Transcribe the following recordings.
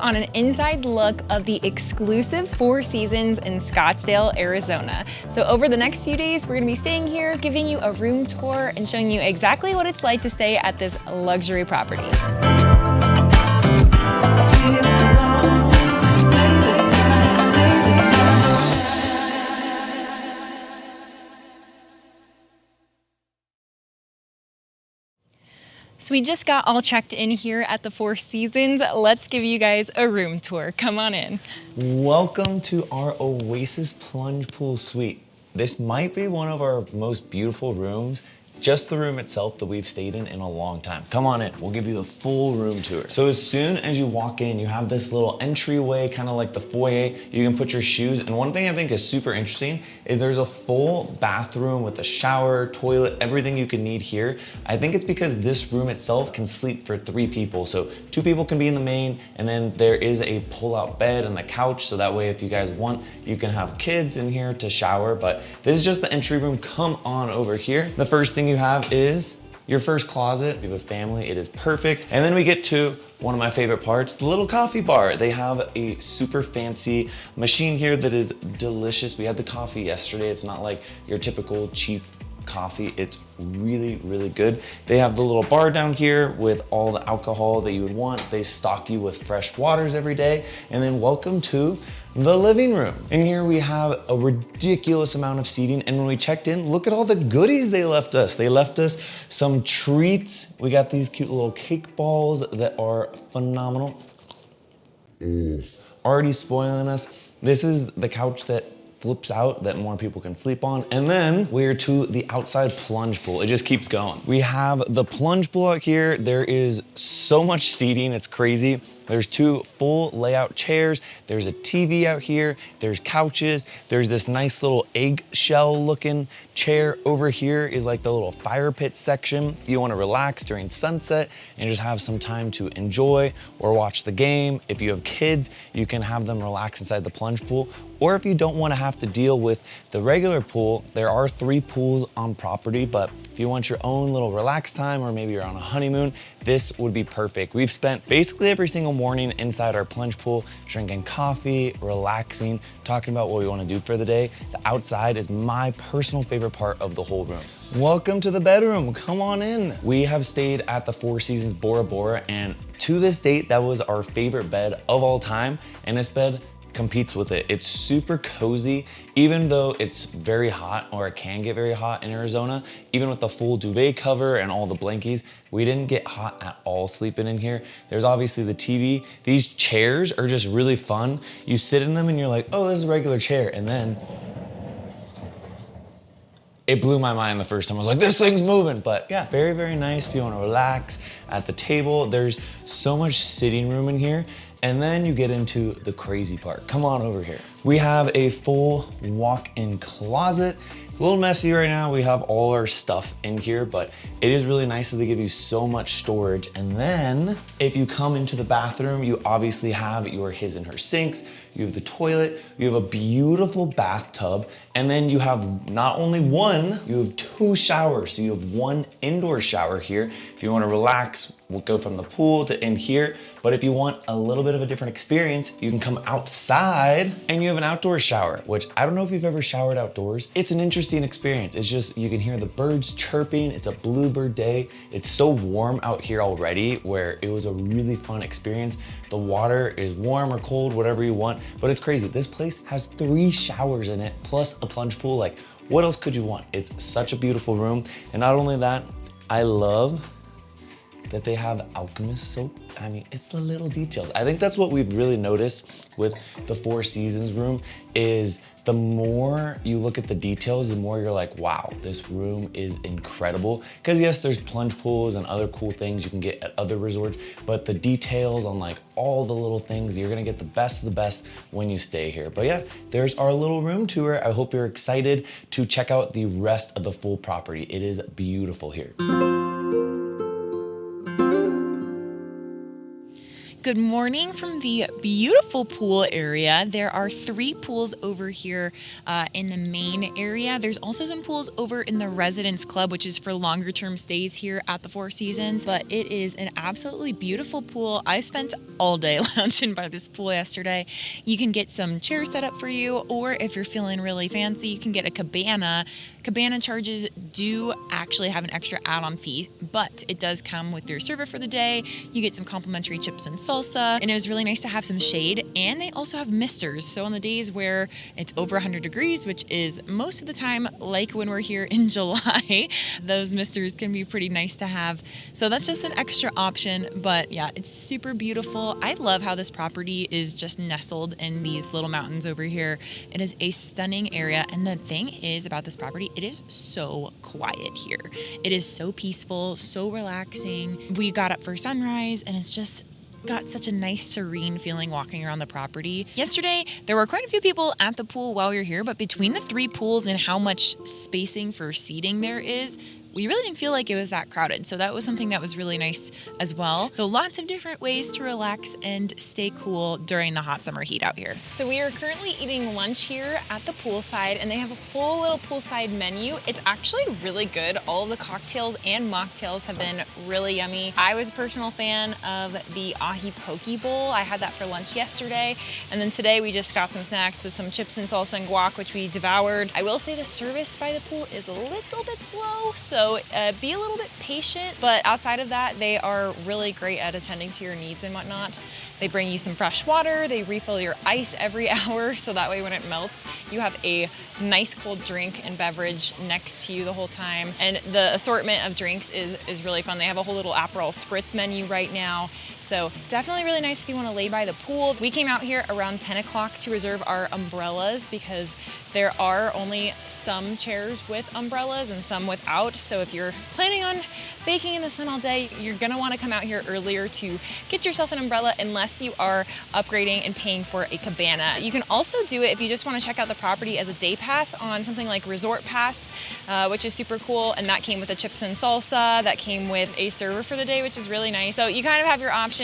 on an inside look of the exclusive Four Seasons in Scottsdale, Arizona. So over the next few days, we're gonna be staying here, giving you a room tour and showing you exactly what it's like to stay at this luxury property. So we just got all checked in here at the Four Seasons. Let's give you guys a room tour. Come on in. Welcome to our Oasis Plunge Pool Suite. This might be one of our most beautiful rooms, just the room itself that we've stayed in a long time. Come on in, we'll give you the full room tour. So as soon as you walk in, you have this little entryway, kind of like the foyer. You can put your shoes. And one thing I think is super interesting is there's a full bathroom with a shower, toilet, everything you can need here. I think it's because this room itself can sleep for 3 people. So 2 people can be in the main, and then there is a pull-out bed and the couch. So that way, if you guys want, you can have kids in here to shower. But this is just the entry room. Come on over here. The first thing you have is your first closet. If you have a family, it is perfect. And then we get to one of my favorite parts, the little coffee bar. They have a super fancy machine here that is delicious. We had the coffee yesterday. It's not like your typical cheap coffee. It's really, really good. They have the little bar down here with all the alcohol that you would want. They stock you with fresh waters every day. And then welcome to the living room. In here we have a ridiculous amount of seating. And when we checked in, look at all the goodies they left us. They left us some treats. We got these cute little cake balls that are phenomenal. Already spoiling us. This is the couch that flips out that more people can sleep on. And then we're to the outside plunge pool. It just keeps going. We have the plunge pool out here. There is so much seating, it's crazy. There's 2 full layout chairs. There's a TV out here. There's couches. There's this nice little eggshell looking chair. Over here is like the little fire pit section. If you want to relax during sunset and just have some time to enjoy or watch the game. If you have kids, you can have them relax inside the plunge pool. Or if you don't want to have to deal with the regular pool, there are 3 pools on property, but if you want your own little relax time or maybe you're on a honeymoon, this would be perfect. We've spent basically every single morning inside our plunge pool, drinking coffee, relaxing, talking about what we want to do for the day. The outside is my personal favorite part of the whole room. Welcome to the bedroom, come on in. We have stayed at the Four Seasons Bora Bora, and to this date, that was our favorite bed of all time, and this bed competes with it. It's super cozy, even though it's very hot, or it can get very hot in Arizona. Even with the full duvet cover and all the blankies, we didn't get hot at all sleeping in here. There's obviously the TV. These chairs are just really fun. You sit in them and you're like, oh, this is a regular chair. And then it blew my mind the first time. I was like, this thing's moving. But yeah, very, very nice if you want to relax at the table. There's so much sitting room in here. And then you get into the crazy part. Come on over here. We have a full walk-in closet. It's a little messy right now. We have all our stuff in here, but it is really nice that they give you so much storage. And then if you come into the bathroom, you obviously have your his and her sinks. You have the toilet, you have a beautiful bathtub, and then you have not only one, you have 2 showers. So you have 1 indoor shower here. If you want to relax, we'll go from the pool to in here. But if you want a little bit of a different experience, you can come outside and you have an outdoor shower, which I don't know if you've ever showered outdoors. It's an interesting experience. It's just, you can hear the birds chirping. It's a bluebird day. It's so warm out here already where it was a really fun experience. The water is warm or cold, whatever you want, but it's crazy. This place has 3 showers in it, plus a plunge pool. Like, what else could you want? It's such a beautiful room. And not only that, I love that they have Alchemist soap. I mean, it's the little details. I think that's what we've really noticed with the Four Seasons room is the more you look at the details, the more you're like, wow, this room is incredible. Because yes, there's plunge pools and other cool things you can get at other resorts, but the details on like all the little things, you're gonna get the best of the best when you stay here. But yeah, there's our little room tour. I hope you're excited to check out the rest of the full property. It is beautiful here. Good morning from the beautiful pool area. There are 3 pools over here in the main area. There's also some pools over in the Residence Club, which is for longer term stays here at the Four Seasons. But it is an absolutely beautiful pool. I spent all day lounging by this pool yesterday. You can get some chairs set up for you, or if you're feeling really fancy, you can get a cabana. Cabana charges do actually have an extra add-on fee, but it does come with your server for the day. You get some complimentary chips and salsa, and it was really nice to have some shade. And they also have misters. So on the days where it's over 100 degrees, which is most of the time like when we're here in July, those misters can be pretty nice to have. So that's just an extra option. But yeah, it's super beautiful. I love how this property is just nestled in these little mountains over here. It is a stunning area. And the thing is about this property, it is so quiet here. It is so peaceful, so relaxing. We got up for sunrise, and it's just got such a nice serene feeling walking around the property. Yesterday, there were quite a few people at the pool while we were here, but between the 3 pools and how much spacing for seating there is, we really didn't feel like it was that crowded. So that was something that was really nice as well. So lots of different ways to relax and stay cool during the hot summer heat out here. So we are currently eating lunch here at the poolside, and they have a full little poolside menu. It's actually really good. All of the cocktails and mocktails have been really yummy. I was a personal fan of the ahi poke bowl. I had that for lunch yesterday. And then today we just got some snacks with some chips and salsa and guac, which we devoured. I will say the service by the pool is a little bit slow, so be a little bit patient, but outside of that, they are really great at attending to your needs and whatnot. They bring you some fresh water, they refill your ice every hour, so that way when it melts, you have a nice cold drink and beverage next to you the whole time. And the assortment of drinks is really fun. They have a whole little Aperol Spritz menu right now. So definitely really nice if you want to lay by the pool. We came out here around 10 o'clock to reserve our umbrellas because there are only some chairs with umbrellas and some without. So if you're planning on baking in the sun all day, you're gonna want to come out here earlier to get yourself an umbrella unless you are upgrading and paying for a cabana. You can also do it if you just want to check out the property as a day pass on something like Resort Pass, which is super cool. And that came with the chips and salsa, that came with a server for the day, which is really nice. So you kind of have your options.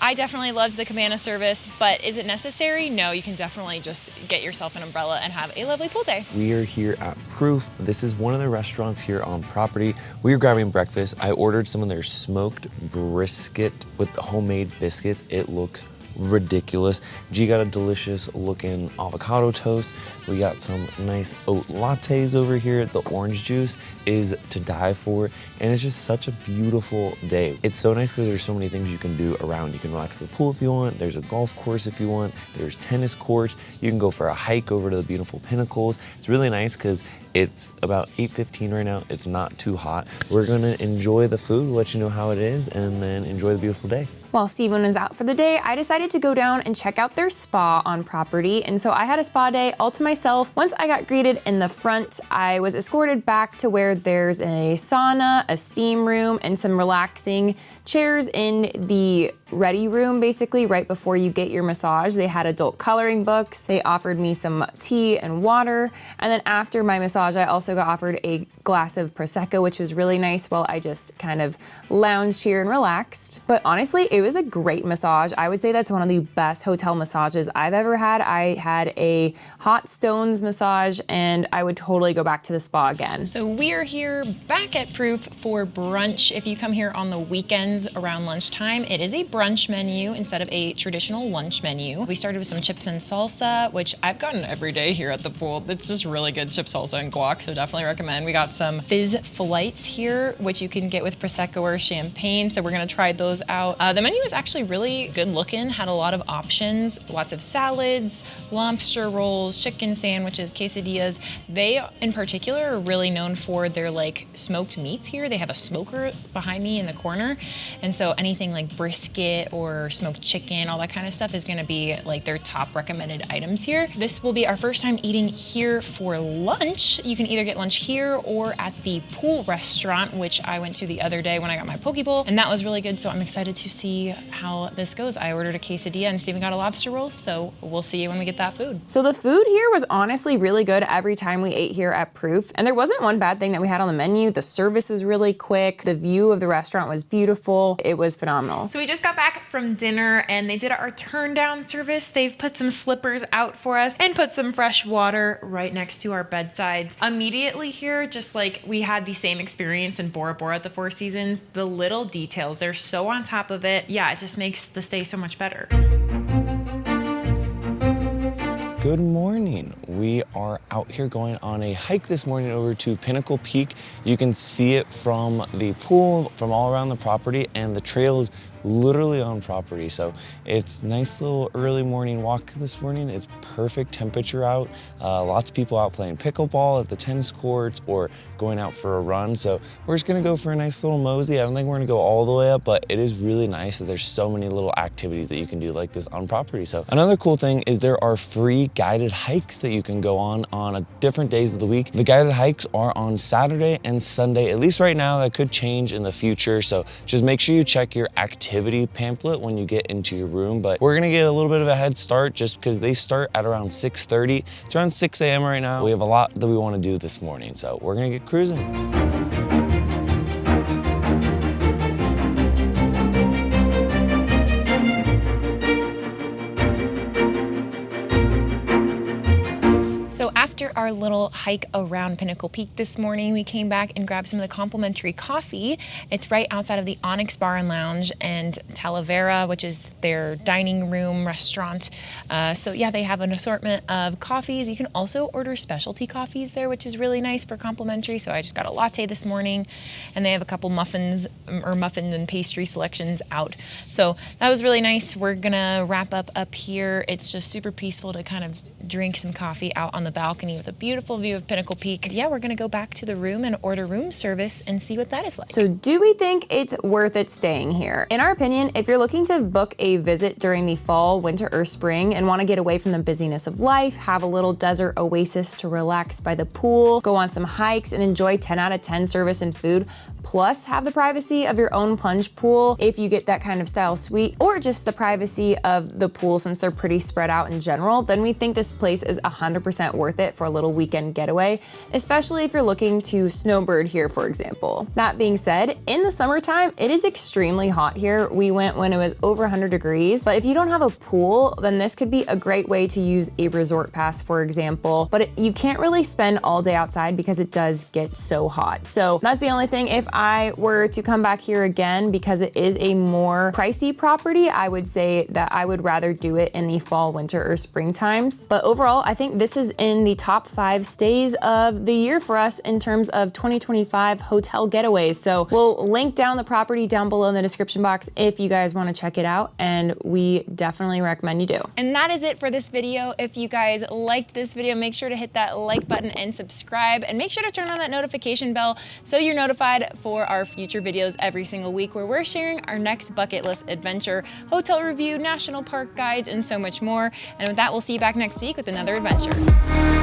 I definitely loved the cabana service, but is it necessary? No, you can definitely just get yourself an umbrella and have a lovely pool day. We are here at Proof. This is one of the restaurants here on property. We are grabbing breakfast. I ordered some of their smoked brisket with the homemade biscuits. It looks ridiculous. G got a delicious looking avocado toast. We got some nice oat lattes over here. The orange juice is to die for, and it's just such a beautiful day. It's so nice because there's so many things you can do around. You can relax at the pool if you want. There's a golf course if you want. There's tennis courts. You can go for a hike over to the beautiful pinnacles. It's really nice because it's about 8:15 right now. It's not too hot. We're gonna enjoy the food, let you know how it is, and then enjoy the beautiful day. While Steven was out for the day, I decided to go down and check out their spa on property. And so I had a spa day all to myself. Once I got greeted in the front, I was escorted back to where there's a sauna, a steam room, and some relaxing chairs in the ready room, basically right before you get your massage. They had adult coloring books. They offered me some tea and water. And then after my massage, I also got offered a glass of Prosecco, which was really nice while I just kind of lounged here and relaxed. But honestly, it was a great massage. I would say that's one of the best hotel massages I've ever had. I had a hot stones massage, and I would totally go back to the spa again. So we are here back at Proof for brunch. If you come here on the weekends around lunchtime, it is a brunch menu instead of a traditional lunch menu. We started with some chips and salsa, which I've gotten every day here at the pool. It's just really good chip salsa and guac, so definitely recommend. We got some fizz flights here, which you can get with Prosecco or champagne, so we're gonna try those out. The menu is actually really good looking, had a lot of options, lots of salads, lobster rolls, chicken sandwiches, quesadillas. They, in particular, are really known for their like smoked meats here. They have a smoker behind me in the corner, and so anything like brisket or smoked chicken, all that kind of stuff is gonna be like their top recommended items here. This will be our first time eating here for lunch. You can either get lunch here or at the pool restaurant, which I went to the other day when I got my poke bowl, and that was really good, so I'm excited to see see how this goes. I ordered a quesadilla and Steven got a lobster roll, so we'll see you when we get that food. So the food here was honestly really good every time we ate here at Proof, and there wasn't one bad thing that we had on the menu. The service was really quick. The view of the restaurant was beautiful. It was phenomenal. So we just got back from dinner and they did our turn down service. They've put some slippers out for us and put some fresh water right next to our bedsides. Immediately here, just like we had the same experience in Bora Bora at the Four Seasons, the little details, they're so on top of it. Yeah, it just makes the stay so much better. Good morning. We are out here going on a hike this morning over to Pinnacle Peak. You can see it from the pool, from all around the property, and the trail is literally on property. So it's nice little early morning walk this morning. It's perfect temperature out. Lots of people out playing pickleball at the tennis courts or going out for a run. So we're just gonna go for a nice little mosey. I don't think we're gonna go all the way up, but it is really nice that there's so many little activities that you can do like this on property. So another cool thing is there are free guided hikes that you can go on different days of the week. The guided hikes are on Saturday and Sunday, at least right now. That could change in the future. So just make sure you check your activity pamphlet when you get into your room. But we're gonna get a little bit of a head start just because they start at around 6:30. It's around 6 a.m. right now. We have a lot that we want to do this morning, so we're gonna get cruising. So after our little hike around Pinnacle Peak this morning, we came back and grabbed some of the complimentary coffee. It's right outside of the Onyx Bar and Lounge and Talavera, which is their dining room restaurant. So yeah, they have an assortment of coffees. You can also order specialty coffees there, which is really nice for complimentary. So I just got a latte this morning, and they have a couple muffins and pastry selections out. So that was really nice. We're gonna wrap up here. It's just super peaceful to kind of drink some coffee out on the balcony with a beautiful view of Pinnacle Peak. Yeah, we're gonna go back to the room and order room service and see what that is like. So do we think it's worth it staying here? In our opinion, if you're looking to book a visit during the fall, winter, or spring and want to get away from the busyness of life, have a little desert oasis to relax by the pool, go on some hikes, and enjoy 10 out of 10 service and food, plus have the privacy of your own plunge pool if you get that kind of style suite, or just the privacy of the pool since they're pretty spread out in general, then we think this place is 100% worth it for a little weekend getaway, especially if you're looking to snowbird here, for example. That being said, in the summertime, it is extremely hot here. We went when it was over 100 degrees, but if you don't have a pool, then this could be a great way to use a resort pass, for example, but you can't really spend all day outside because it does get so hot. So that's the only thing. If I were to come back here again, because it is a more pricey property, I would say that I would rather do it in the fall, winter, or spring times. But overall, I think this is in the top 5 stays of the year for us in terms of 2025 hotel getaways. So we'll link down the property down below in the description box if you guys want to check it out, and we definitely recommend you do. And that is it for this video. If you guys liked this video, make sure to hit that like button and subscribe, and make sure to turn on that notification bell so you're notified for our future videos every single week, where we're sharing our next bucket list adventure, hotel review, national park guides, and so much more. And with that, we'll see you back next week with another adventure.